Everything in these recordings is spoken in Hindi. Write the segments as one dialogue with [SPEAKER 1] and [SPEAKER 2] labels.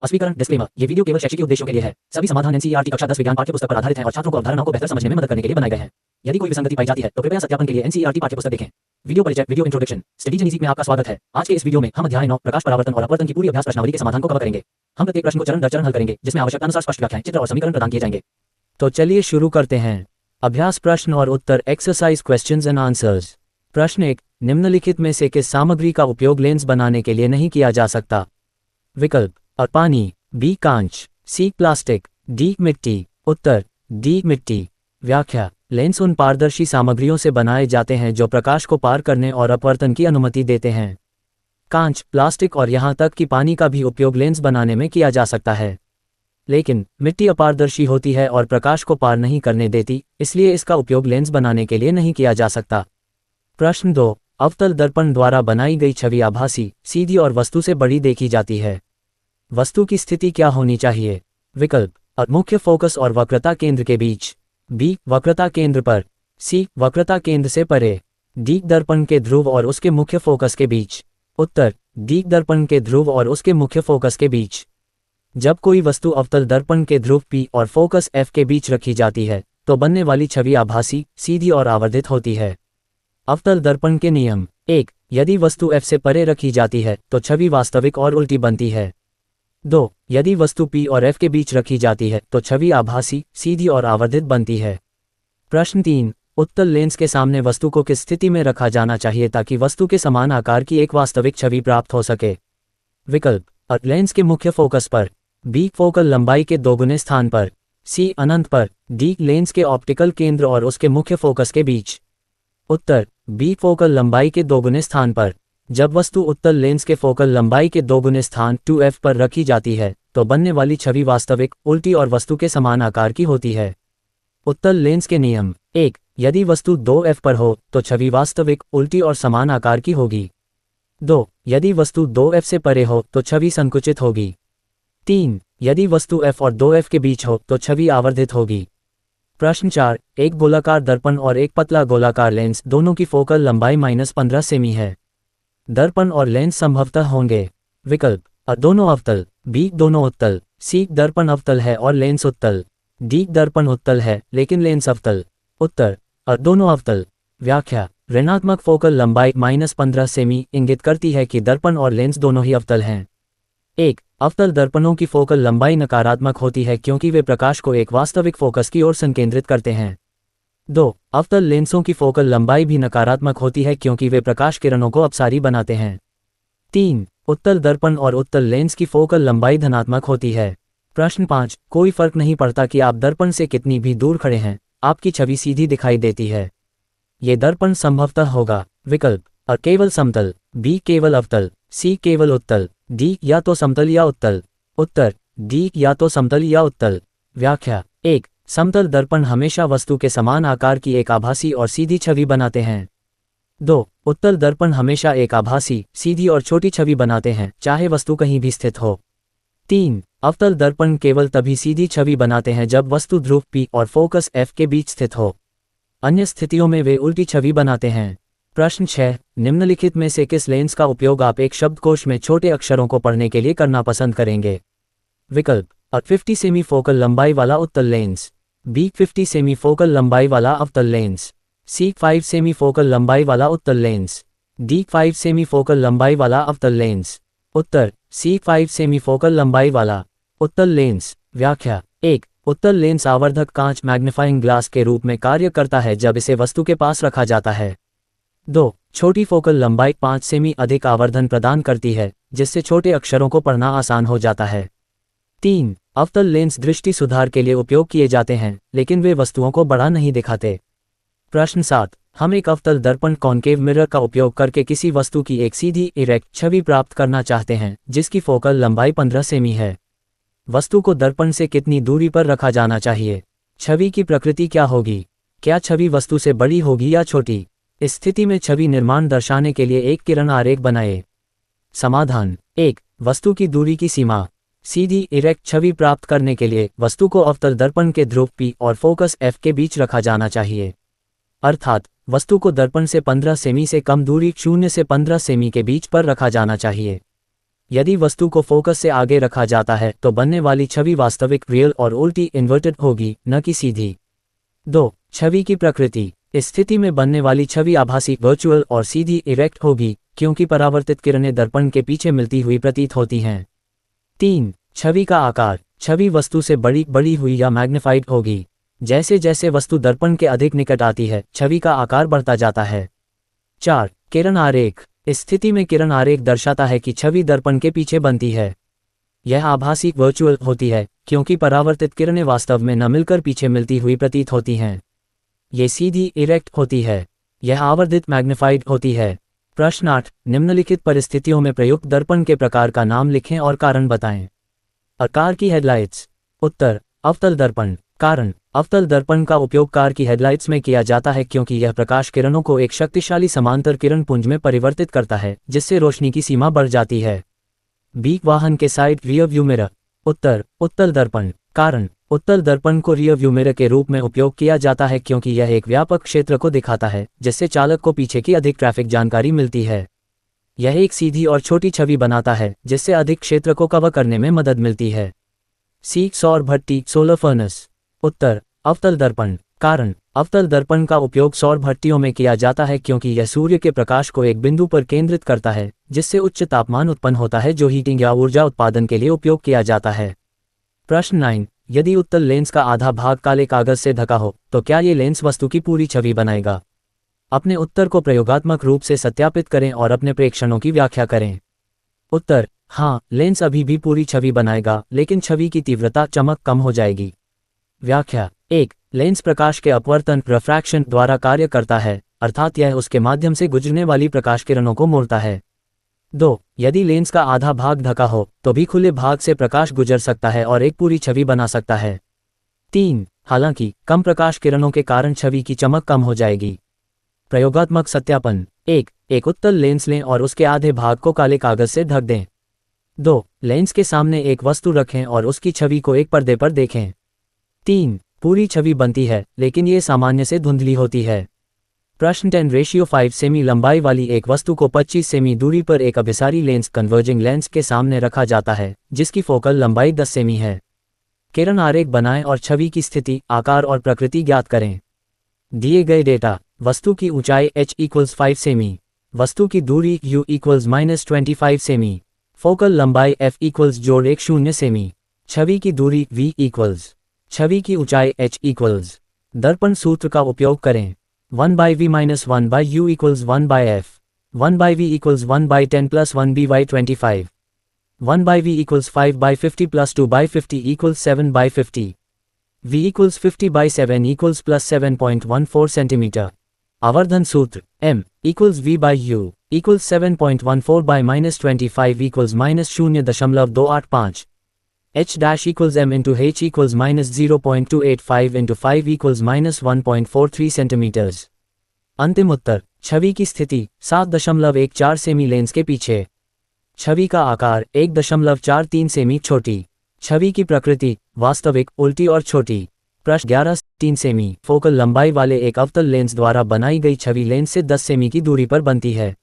[SPEAKER 1] अस्वीकरण डिस्क्लेमर, ये वीडियो केवल शैक्षिक उद्देश्यों के लिए है। सभी समाधान एनसीईआरटी कक्षा 10 विज्ञान पाठ्य पुस्तक पर आधारित हैं और छात्रों को अवधारणाओं को बेहतर समझने में मदद करने के लिए बनाए गए हैं। यदि कोई विसंगति पाई जाती है तो कृपया सत्यापन के लिए एनसीईआरटी पाठ्य पुस्तक देखें। वीडियो परिचय, वीडियो इंट्रोडक्शन। स्टडी जर्नी में आपका स्वागत है। आज के इस वीडियो में हम अध्याय 9 प्रकाश परावर्तन और अपवर्तन की पूरी अभ्यास प्रश्नावली के समाधान को कवर करेंगे। हम प्रत्येक प्रश्न को चरण दर चरण हल करेंगे, जिसमें आवश्यकतानुसार स्पष्ट व्याख्याएं, चित्र और समीकरण प्रदान किए जाएंगे।
[SPEAKER 2] तो चलिए शुरू करते हैं। अभ्यास प्रश्न और उत्तर, एक्सरसाइज क्वेश्चंस एंड आंसर्स। प्रश्न 1, निम्नलिखित में से किस सामग्री का उपयोग लेंस बनाने के लिए नहीं किया जा सकता? विकल्प: अ पानी, बी कांच, सी प्लास्टिक, डी मिट्टी। उत्तर: डी मिट्टी। व्याख्या: लेंस उन पारदर्शी सामग्रियों से बनाए जाते हैं जो प्रकाश को पार करने और अपवर्तन की अनुमति देते हैं। कांच, प्लास्टिक और यहाँ तक कि पानी का भी उपयोग लेंस बनाने में किया जा सकता है, लेकिन मिट्टी अपारदर्शी होती है और प्रकाश को पार नहीं करने देती, इसलिए इसका उपयोग लेंस बनाने के लिए नहीं किया जा सकता। प्रश्न 2, अवतल दर्पण द्वारा बनाई गई छवि आभासी, सीधी और वस्तु से बड़ी देखी जाती है। वस्तु की स्थिति क्या होनी चाहिए? विकल्प: अ मुख्य फोकस और वक्रता केंद्र के बीच, बी वक्रता केंद्र पर, सी वक्रता केंद्र से परे, डी दर्पण के ध्रुव और उसके मुख्य फोकस के बीच। उत्तर: डी दर्पण के ध्रुव और उसके मुख्य फोकस के बीच। जब कोई वस्तु अवतल दर्पण के ध्रुव P और फोकस F के बीच रखी जाती है तो बनने वाली छवि आभासी, सीधी और आवर्धित होती है। अवतल दर्पण के नियम: 1, यदि वस्तु F से परे रखी जाती है तो छवि वास्तविक और उल्टी बनती है। 2, यदि वस्तु P और F के बीच रखी जाती है तो छवि आभासी, सीधी और आवर्धित बनती है। प्रश्न 3, उत्तल लेंस के सामने वस्तु को किस स्थिति में रखा जाना चाहिए ताकि वस्तु के समान आकार की एक वास्तविक छवि प्राप्त हो सके? विकल्प: अ लेंस के मुख्य फोकस पर, बी फोकल लंबाई के दोगुने स्थान पर, सी अनंत पर, डी लेंस के ऑप्टिकल केंद्र और उसके मुख्य फोकस के बीच। उत्तर: बी फोकल लंबाई के दोगुने स्थान पर। जब वस्तु उत्तल लेंस के फोकल लंबाई के दोगुने स्थान 2f पर रखी जाती है तो बनने वाली छवि वास्तविक, उल्टी और वस्तु के समान आकार की होती है। उत्तल लेंस के नियम: 1, यदि वस्तु 2f पर हो तो छवि वास्तविक, उल्टी और समान आकार की होगी। 2, यदि वस्तु 2f से परे हो तो छवि संकुचित होगी। 3, यदि वस्तु f और 2f के बीच हो तो छवि आवर्धित होगी। प्रश्न 4, एक गोलाकार दर्पण और एक पतला गोलाकार लेंस दोनों की फोकल लंबाई -15 सेमी है। दर्पण और लेंस संभवतः होंगे। विकल्प: अ दोनों अवतल, बी दोनों उत्तल, सी दर्पण अवतल है और लेंस उत्तल, डी दर्पण उत्तल है लेकिन लेंस अवतल। उत्तर: अ दोनों अवतल। व्याख्या: ऋणात्मक फोकल लंबाई -15 सेमी इंगित करती है कि दर्पण और लेंस दोनों ही अवतल हैं। 1, अवतल दर्पणों की फोकल लंबाई नकारात्मक होती है क्योंकि वे प्रकाश को एक वास्तविक फोकस की ओर संकेंद्रित करते हैं। 2, अवतल लेंसों की फोकल लंबाई भी नकारात्मक होती है क्योंकि वे प्रकाश किरणों को अपसारी बनाते हैं। 3, उत्तल दर्पण और उत्तल लेंस की फोकल लंबाई धनात्मक होती है। प्रश्न 5, कोई फर्क नहीं पड़ता कि आप दर्पण से कितनी भी दूर खड़े हैं, आपकी छवि सीधी दिखाई देती है। ये दर्पण संभवतः होगा। विकल्प: अ केवल समतल, बी केवल अवतल, सी केवल उत्तल, डी या तो समतल या उत्तल। उत्तर: डी या तो समतल या उत्तल। व्याख्या: 1, समतल दर्पण हमेशा वस्तु के समान आकार की एक आभासी और सीधी छवि बनाते हैं। 2, उत्तल दर्पण हमेशा एक आभासी, सीधी और छोटी छवि बनाते हैं चाहे वस्तु कहीं भी स्थित हो। 3, अवतल दर्पण केवल तभी सीधी छवि बनाते हैं जब वस्तु ध्रुव P और फोकस F के बीच स्थित हो, अन्य स्थितियों में वे उल्टी छवि बनाते हैं। प्रश्न 6, निम्नलिखित में से किस लेंस का उपयोग आप एक शब्दकोश में छोटे अक्षरों को पढ़ने के लिए करना पसंद करेंगे? विकल्प: अ 50 सेमी फोकल लंबाई वाला उत्तल लेंस, बी 50 सेमी फोकल लंबाई वाला अवतल लेंस, सी 5 सेमी फोकल लंबाई वाला उत्तल लेंस, डी 5 सेमी फोकल लंबाई वाला अवतल लेंस। उत्तर: सी 5 सेमी फोकल लंबाई वाला उत्तल लेंस। व्याख्या: 1, उत्तल लेंस आवर्धक कांच मैग्नीफाइंग ग्लास के रूप में कार्य करता है जब इसे वस्तु के पास रखा जाता है। 2, छोटी फोकल लंबाई 5 सेमी अधिक आवर्धन प्रदान करती है जिससे छोटे अक्षरों को पढ़ना आसान हो जाता है। 3, अवतल लेंस दृष्टि सुधार के लिए उपयोग किए जाते हैं लेकिन वे वस्तुओं को बड़ा नहीं दिखाते। प्रश्न 7, हम एक अवतल दर्पण कॉन्केव मिरर का उपयोग करके किसी वस्तु की एक सीधी इरेक्ट छवि प्राप्त करना चाहते हैं जिसकी फोकल लंबाई 15 सेमी है। वस्तु को दर्पण से कितनी दूरी पर रखा जाना चाहिए? छवि की प्रकृति क्या होगी? क्या छवि वस्तु से बड़ी होगी या छोटी? इस स्थिति में छवि निर्माण दर्शाने के लिए एक किरण आरेख बनाएं। समाधान: 1, वस्तु की दूरी की सीमा। सीधी इरेक्ट छवि प्राप्त करने के लिए वस्तु को अवतल दर्पण के ध्रुव P और फोकस F के बीच रखा जाना चाहिए, अर्थात वस्तु को दर्पण से 15 सेमी से कम दूरी 0 से 15 सेमी के बीच पर रखा जाना चाहिए। यदि वस्तु को फोकस से आगे रखा जाता है तो बनने वाली छवि वास्तविक रियल और उल्टी इन्वर्टेड होगी, न कि सीधी। 2. छवि की प्रकृति। इस स्थिति में बनने वाली छवि आभासी वर्चुअल और सीधी इरेक्ट होगी, क्योंकि परावर्तित किरणें दर्पण के पीछे मिलती हुई प्रतीत होती हैं। 3. छवि का आकार। छवि वस्तु से बड़ी हुई या मैग्नीफाइड होगी। जैसे जैसे वस्तु दर्पण के अधिक निकट आती है, छवि का आकार बढ़ता जाता है। 4. किरण आरेख। इस स्थिति में किरण आरेख दर्शाता है कि छवि दर्पण के पीछे बनती है। यह आभासी वर्चुअल होती है, क्योंकि परावर्तित किरणें वास्तव में न मिलकर पीछे मिलती हुई प्रतीत होती हैं। ये सीधी इरेक्ट होती है। यह आवर्धित मैग्नीफाइड होती है। प्रश्न 8. निम्नलिखित परिस्थितियों में प्रयुक्त दर्पण के प्रकार का नाम लिखें और कारण बताएं। कार की हेडलाइट्स। उत्तर, अवतल दर्पण। कारण, अवतल दर्पण का उपयोग कार की हेडलाइट्स में किया जाता है क्योंकि यह प्रकाश किरणों को एक शक्तिशाली समांतर किरण पुंज में परिवर्तित करता है, जिससे रोशनी की सीमा बढ़ जाती है। वाहन के साइड रियर व्यू मिरर। उत्तर, उत्तल दर्पण। कारण, उत्तल दर्पण को रियर व्यू मिरर के रूप में उपयोग किया जाता है क्योंकि यह एक व्यापक क्षेत्र को दिखाता है, जिससे चालक को पीछे की अधिक ट्रैफिक जानकारी मिलती है। यह एक सीधी और छोटी छवि बनाता है, जिससे अधिक क्षेत्र को कवर करने में मदद मिलती है। सौर भट्टी सोलर फर्नेस। उत्तर, अवतल दर्पण। कारण, अवतल दर्पण का उपयोग सौर भट्टियों में किया जाता है क्योंकि यह सूर्य के प्रकाश को एक बिंदु पर केंद्रित करता है, जिससे उच्च तापमान उत्पन्न होता है जो हीटिंग या ऊर्जा उत्पादन के लिए उपयोग किया जाता है। प्रश्न 9. यदि उत्तल लेंस का आधा भाग काले कागज से ढका हो, तो क्या ये लेंस वस्तु की पूरी छवि बनाएगा? अपने उत्तर को प्रयोगात्मक रूप से सत्यापित करें और अपने प्रेक्षणों की व्याख्या करें। उत्तर, हाँ, लेंस अभी भी पूरी छवि बनाएगा, लेकिन छवि की तीव्रता चमक कम हो जाएगी। व्याख्या। 1. लेंस प्रकाश के अपवर्तन रिफ्रैक्शन द्वारा कार्य करता है, अर्थात यह उसके माध्यम से गुजरने वाली प्रकाश किरणों को मोड़ता है। 2. यदि लेंस का आधा भाग ढका हो, तो भी खुले भाग से प्रकाश गुजर सकता है और एक पूरी छवि बना सकता है। 3. हालांकि कम प्रकाश किरणों के कारण छवि की चमक कम हो जाएगी। प्रयोगात्मक सत्यापन। 1. एक उत्तल लेंस लें और उसके आधे भाग को काले कागज से ढक दें। 2. लेंस के सामने एक वस्तु रखें और उसकी छवि को एक पर्दे पर देखें। 3. पूरी छवि बनती है, लेकिन ये सामान्य से धुंधली होती है। प्रश्न 10:5 सेमी लंबाई वाली एक वस्तु को 25 सेमी दूरी पर एक अभिसारी लेंस कन्वर्जिंग लेंस के सामने रखा जाता है, जिसकी फोकल लंबाई 10 सेमी है। किरण आरेख बनाएं और छवि की स्थिति, आकार और प्रकृति ज्ञात करें। दिए गए डेटा। वस्तु की ऊंचाई h = 5 सेमी। वस्तु की दूरी u = -25 सेमी। फोकल लंबाई f = 10 सेमी। छवि की दूरी v = छवि की ऊंचाई h = दर्पण सूत्र का उपयोग करें। 1/v - 1/u = 1/f। 1/v = 1/10 + 1/by25। 1/v = 5/50 + 2/50 = 7/50। v = 50/7 = +7.14 cm। आवर्धन सूत्र। m = v/u = 7.14 / -25 = -0.285। h' = m × h = -0.285 × 5 = -1.43 cm। अंतिम उत्तर। छवि की स्थिति 7.14 सेमी लेंस के पीछे। छवि का आकार 1.43 सेमी छोटी। छवि की प्रकृति वास्तविक, उल्टी और छोटी। प्रश्न 11:3 सेमी फोकल लंबाई वाले एक अवतल लेंस द्वारा बनाई गई छवि लेंस से 10 सेमी की दूरी पर बनती है।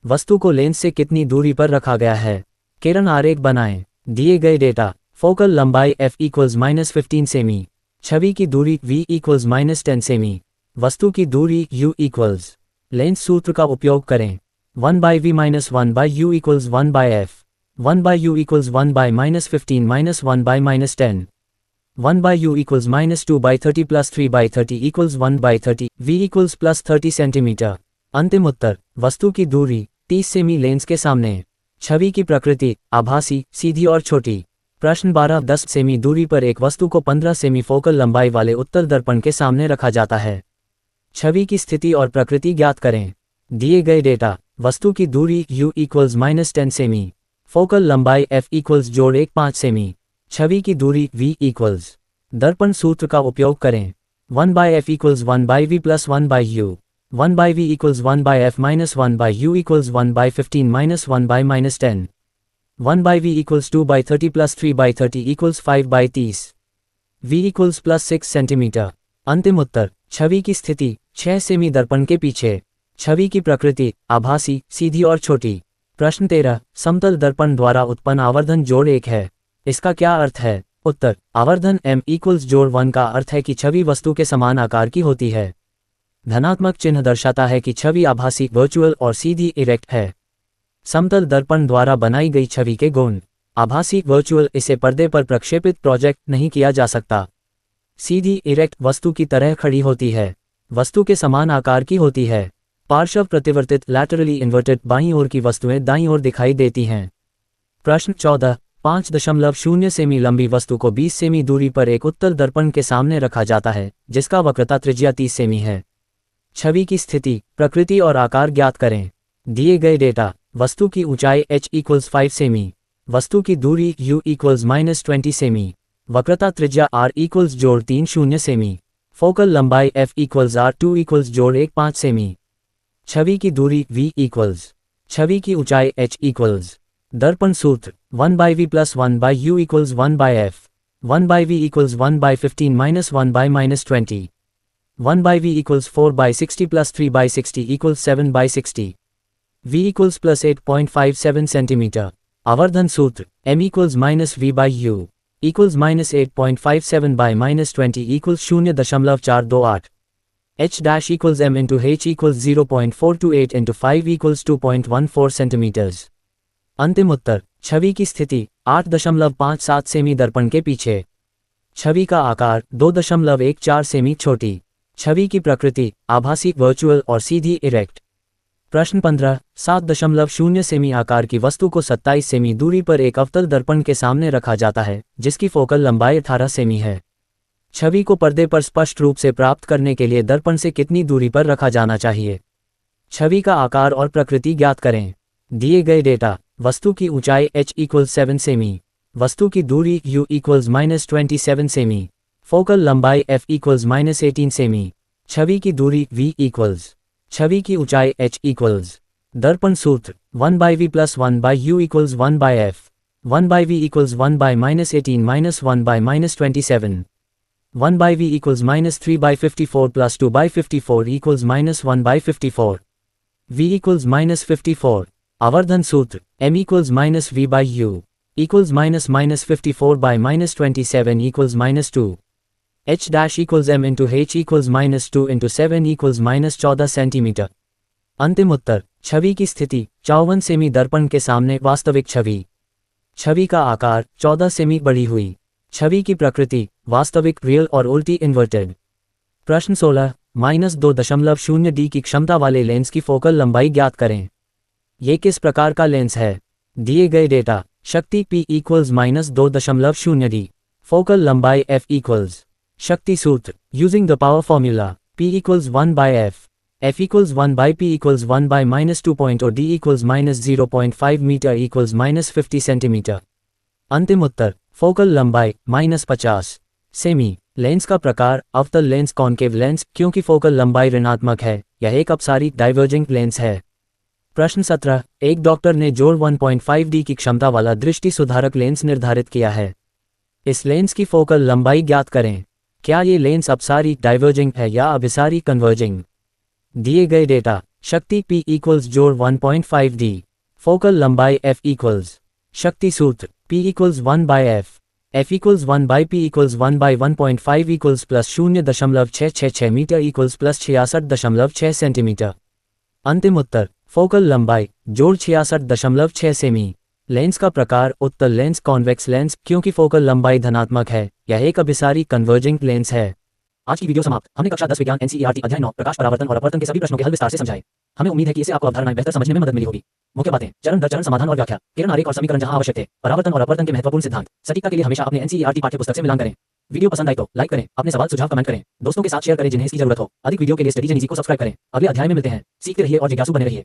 [SPEAKER 2] वस्तु को लेंस से कितनी दूरी पर रखा गया है? किरण आरेख बनाएं। दिए गए डेटा। फोकल लंबाई f = -15 सेमी। छवि की दूरी v = -10 सेमी। वस्तु की दूरी u = लेंस सूत्र का उपयोग करें। 1/v - 1/u = 1/f। 1/u = 1/-15 - 1/-10। 1/u = -2/30 + 3/30 = 1/30। v = +30 cm। अंतिम उत्तर। वस्तु की दूरी 30 सेमी लेंस के सामने। छवि की प्रकृति आभासी, सीधी और छोटी। प्रश्न 12:10 सेमी दूरी पर एक वस्तु को 15 सेमी फोकल लंबाई वाले उत्तल दर्पण के सामने रखा जाता है। छवि की स्थिति और प्रकृति ज्ञात करें। दिए गए डेटा। वस्तु की दूरी u = -10 सेमी। फोकल लंबाई f = 1.5 सेमी। छवि की दूरी v = दर्पण सूत्र का उपयोग करें। 1/f = 1/v + 1/u। 1/v = 1/f - 1/u = 1/15 - 1/-10। 1/v = 2/30 + 3/30 = 5/30। v = +6 cm। अंतिम उत्तर। छवि की स्थिति 6 सेमी दर्पण के पीछे। छवि की प्रकृति आभासी, सीधी और छोटी। प्रश्न 13, समतल दर्पण द्वारा उत्पन्न आवर्धन जोड़ 1 है, इसका क्या अर्थ है? उत्तर, आवर्धन m इक्वल्स जोड़ 1 का अर्थ है कि छवि वस्तु के समान आकार की होती है। धनात्मक चिन्ह दर्शाता है कि छवि आभासी वर्चुअल और सीधी इरेक्ट है। समतल दर्पण द्वारा बनाई गई छवि के गुण, आभासी वर्चुअल, इसे पर्दे पर प्रक्षेपित प्रोजेक्ट नहीं किया जा सकता। सीधी इरेक्ट, वस्तु की तरह खड़ी होती है, वस्तु के समान आकार की होती है। पार्श्व प्रतिवर्तित लैटरली इन्वर्टेड, बाईं ओर की वस्तुएं दाईं ओर दिखाई देती हैं। प्रश्न 14, 5.0 सेमी लंबी वस्तु को 20 सेमी दूरी पर एक उत्तल दर्पण के सामने रखा जाता है, जिसका वक्रता त्रिज्या 30 सेमी है। छवि की स्थिति, प्रकृति और आकार ज्ञात करें। दिए गए डेटा, वस्तु की ऊंचाई h इक्वल्स 5 सेमी, वस्तु की दूरी u इक्वल्स -20 सेमी, वक्रता त्रिज्या r इक्वल्स जोड़ 30 सेमी, फोकल लंबाई f इक्वल्स r2 इक्वल्स जोड़ 15 सेमी, छवि की दूरी v इक्वल्स, छवि की ऊंचाई h इक्वल्स। दर्पण सूत्र, 1/v + 1/u equals 1/f, 1/v equals 1/15 - 1/-20, 1/v equals 4/60 + 3/60 equals 7/60, v equals +8.57 centimetre. आवर्धन सूत्र, m equals -v/u equals -8.57 by -20 equals 0.428, h dash equals m into h equals 0.428 into 5 equals 2.14 centimetres. अंतिम उत्तर, छवि की स्थिति, 8.57 सेमी दर्पण के पीछे, छवि का आकार 2.14 सेमी छोटी, छवि की प्रकृति, आभासी वर्चुअल और सीधी इरेक्ट। प्रश्न 15, 7.0 सेमी आकार की वस्तु को 27 सेमी दूरी पर एक अवतल दर्पण के सामने रखा जाता है, जिसकी फोकल लंबाई 18 सेमी है। छवि को पर्दे पर स्पष्ट रूप से प्राप्त करने के लिए दर्पण से कितनी दूरी पर रखा जाना चाहिए? छवि का आकार और प्रकृति ज्ञात करें। दिए गए डेटा, वस्तु की ऊंचाई h इक्वल्स 7 सेमी, वस्तु की दूरी u इक्वल्स -27 सेमी, फोकल लंबाई f इक्वल्स -18 सेमी, छवि की दूरी v इक्वल्स, छवि की ऊंचाई h इक्वल्स। दर्पण सूत्र, 1/v + 1/u equals 1/f, 1/v equals 1/-18 - 1/-27, 1/v equals -3/54 + 2/54 equals -1/54, v equals -54। आवर्धन सूत्र, m equals -v/u equals -54/-27 equals -2, h dash equals m into h equals -2 into 7 equals -14 centimetre. अंतिम उत्तर, छवि की स्थिति, 54 सेमी दर्पण के सामने वास्तविक छवि, छवि का आकार 14 सेमी बढ़ी हुई, छवि की प्रकृति, वास्तविक रियल और उल्टी इन्वर्टेड। प्रश्न 16, -2.0 d की क्षमता वाले लेंस की फोकल लंबाई ज्ञात करें। ये किस प्रकार का लेंस है? दिए गए डेटा, शक्ति P इक्वल्स -2.0 d, फोकल लंबाई f इक्वल्स, शक्ति सूत्र, using the power formula, P equals 1/f, f equals 1/p equals 1/-2.0 d equals -0.5 metre equals -50 centimetre. अंतिम उत्तर, फोकल लंबाई -50 सेमी। लेंस का प्रकार, अवतल लेंस, कॉन्केव लेंस, क्योंकि फोकल लंबाई ऋणात्मक है, यह एक अपसारी डाइवर्जिंग लेंस है। प्रश्न 17, एक डॉक्टर ने जोड़ 1.5 d की क्षमता वाला दृष्टि सुधारक लेंस निर्धारित किया है। इस लेंस की फोकल लंबाई ज्ञात करें। क्या ये लेंस अपसारी डाइवर्जिंग है या अभिसारी कन्वर्जिंग? दिए गए डेटा, शक्ति P इक्वल्स जोड़ 1.5 d, फोकल लंबाई f इक्वल्स, शक्ति सूत्र, P equals 1/f, f equals 1/p equals 1/1.5 equals +0.666 metre equals +66.6 centimetre. अंतिम उत्तर, फोकल लंबाई जोड़ 66.6 सेमी। लेंस का प्रकार, उत्तल लेंस, कॉन्वेक्स लेंस, क्योंकि फोकल लंबाई धनात्मक है, यह एक अभिसारी कन्वर्जिंग लेंस है।
[SPEAKER 1] आज की वीडियो समाप्त। हमने कक्षा 10 विज्ञान NCERT अध्याय 9 प्रकाश परावर्तन और अपवर्तन के सभी प्रश्नों के हल विस्तार से समझाए। हमें उम्मीद है कि इससे आपको अवधारणाएं बेहतर समझने में मदद मिली होगी। मुख्य बातें, चरण दर चरण समाधान और व्याख्या, किरण आरेख और समीकरण जहां आवश्यक थे, परावर्तन और अपवर्तन के महत्वपूर्ण सिद्धांत। सटीकता के लिए हमेशा अपने NCERT पाठ्यपुस्तक से मिलान करें। वीडियो पसंद आई तो लाइक करें, अपने सवाल सुझाव कमेंट करें, दोस्तों के साथ शेयर करें जिन्हें इसकी जरूरत हो। अधिक वीडियो के लिए स्टडी जेनिजी को सब्सक्राइब करें। अगले अध्याय में मिलते हैं। सीखते रहिए और जिज्ञासु बने रहिए।